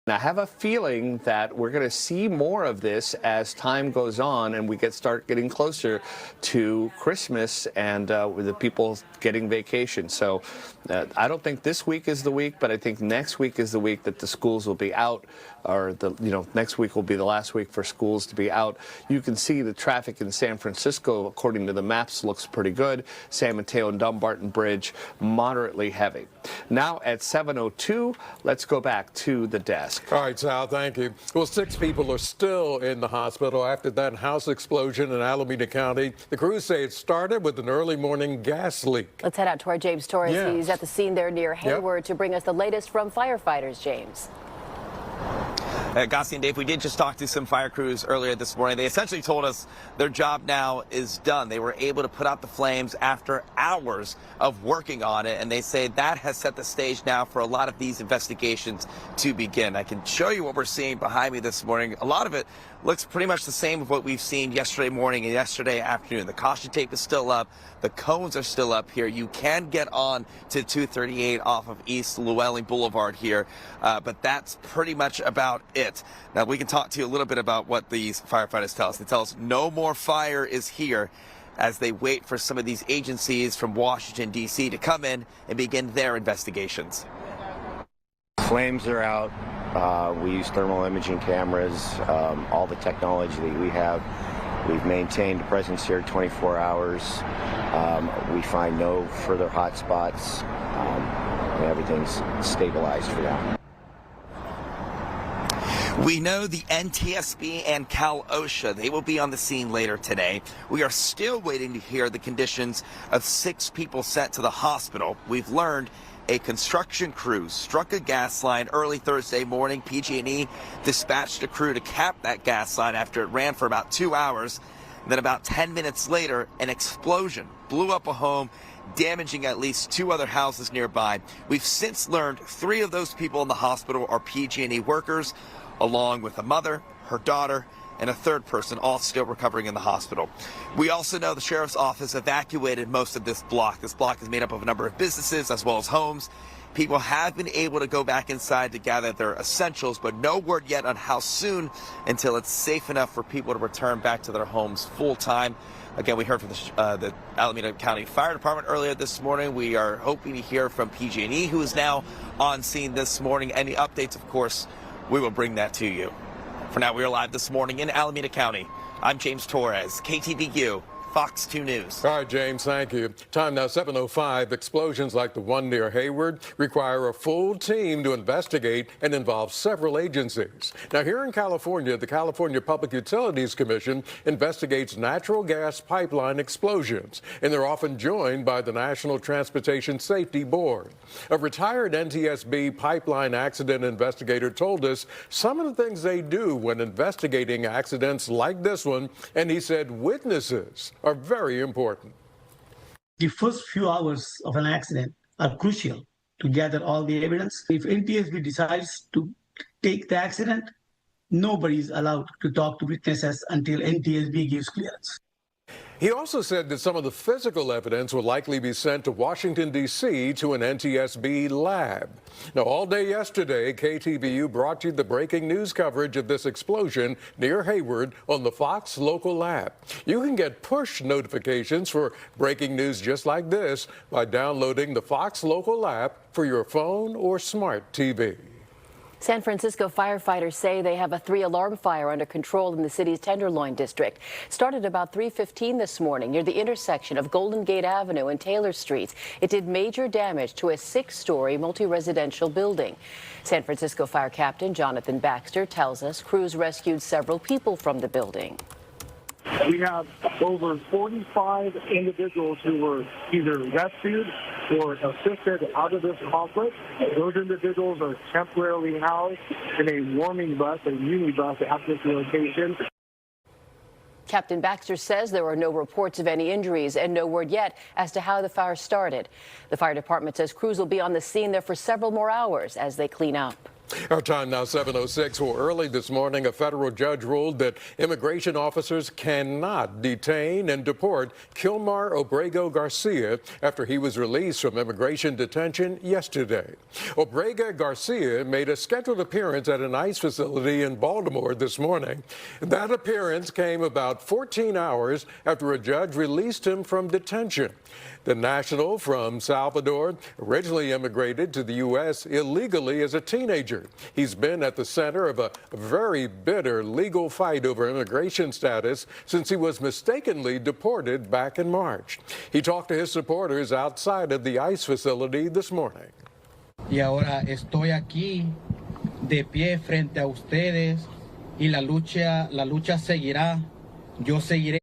And I have a feeling that we're going to see more of this as time goes on and we start getting closer to Christmas and with the people getting vacation. So I don't think this week is the week, but I think next week is the week that the schools will be out, or next week will be the last week for schools to be out. You can see the traffic in San Francisco, according to the maps, looks pretty good. San Mateo and Dumbarton Bridge, moderately heavy. Now at 7:02, let's go back to the desk. All right, Sal, thank you. Well, 6 people are still in the hospital after that house explosion in Alameda County. The crews say it started with an early morning gas leak. Let's head out to our James Torres. Yeah. He's at the scene there near Hayward to bring us the latest from firefighters, James. Gossi and Dave, we did just talk to some fire crews earlier this morning. They essentially told us their job now is done. They were able to put out the flames after hours of working on it, and they say that has set the stage now for a lot of these investigations to begin. I can show you what we're seeing behind me this morning. A lot of it looks pretty much the same of what we've seen yesterday morning and yesterday afternoon. The caution tape is still up. The cones are still up here. You can get on to 238 off of East Llewellyn Boulevard here, but that's pretty much about it. Now, we can talk to you a little bit about what these firefighters tell us. They tell us no more fire is here as they wait for some of these agencies from Washington, D.C. to come in and begin their investigations. Flames are out. We use thermal imaging cameras, all the technology that we have. We've maintained a presence here 24 hours. We find no further hot spots. Everything's stabilized for now. We know the NTSB and Cal OSHA, they will be on the scene later today. We are still waiting to hear the conditions of 6 people sent to the hospital. We've learned a construction crew struck a gas line early Thursday morning. PG&E dispatched a crew to cap that gas line after it ran for about 2 hours. Then about 10 minutes later, an explosion blew up a home, damaging at least 2 other houses nearby. We've since learned 3 of those people in the hospital are PG&E workers, along with a mother, her daughter, and a 3rd person, all still recovering in the hospital. We also know the sheriff's office evacuated most of this block. This block is made up of a number of businesses as well as homes. People have been able to go back inside to gather their essentials, but no word yet on how soon until it's safe enough for people to return back to their homes full time. Again, we heard from the Alameda County Fire Department earlier this morning. We are hoping to hear from PG&E, who is now on scene this morning. Any updates, of course, we will bring that to you. For now, we are live this morning in Alameda County. I'm James Torres, KTVU, Fox 2 News. All right, James, thank you. Time now 7:05. Explosions like the one near Hayward require a full team to investigate and involve several agencies. Now, here in California, the California Public Utilities Commission investigates natural gas pipeline explosions, and they're often joined by the National Transportation Safety Board. A retired NTSB pipeline accident investigator told us some of the things they do when investigating accidents like this one, and he said witnesses are very important. The first few hours of an accident are crucial to gather all the evidence. If NTSB decides to take the accident, nobody is allowed to talk to witnesses until NTSB gives clearance. He also said that some of the physical evidence will likely be sent to Washington, D.C. to an NTSB lab. Now, all day yesterday, KTVU brought you the breaking news coverage of this explosion near Hayward on the Fox local lab. You can get push notifications for breaking news just like this by downloading the Fox local app for your phone or smart TV. San Francisco firefighters say they have a 3-alarm fire under control in the city's Tenderloin district. Started about 3:15 this morning near the intersection of Golden Gate Avenue and Taylor Streets. It did major damage to a 6-story multi-residential building. San Francisco Fire Captain Jonathan Baxter tells us crews rescued several people from the building. We have over 45 individuals who were either rescued or assisted out of this complex. Those individuals are temporarily housed in a warming bus, a minibus at this location. Captain Baxter says there are no reports of any injuries and no word yet as to how the fire started. The fire department says crews will be on the scene there for several more hours as they clean up. Our time now 7:06. Well, early this morning, a federal judge ruled that immigration officers cannot detain and deport Kilmar Obrego Garcia after he was released from immigration detention yesterday. Obrego Garcia made a scheduled appearance at an ICE facility in Baltimore this morning. That appearance came about 14 hours after a judge released him from detention. The national from Salvador originally immigrated to the U.S. illegally as a teenager. He's been at the center of a very bitter legal fight over immigration status since he was mistakenly deported back in March. He talked to his supporters outside of the ICE facility this morning. Y ahora estoy aquí de pie frente a ustedes y la lucha seguirá. Yo seguiré.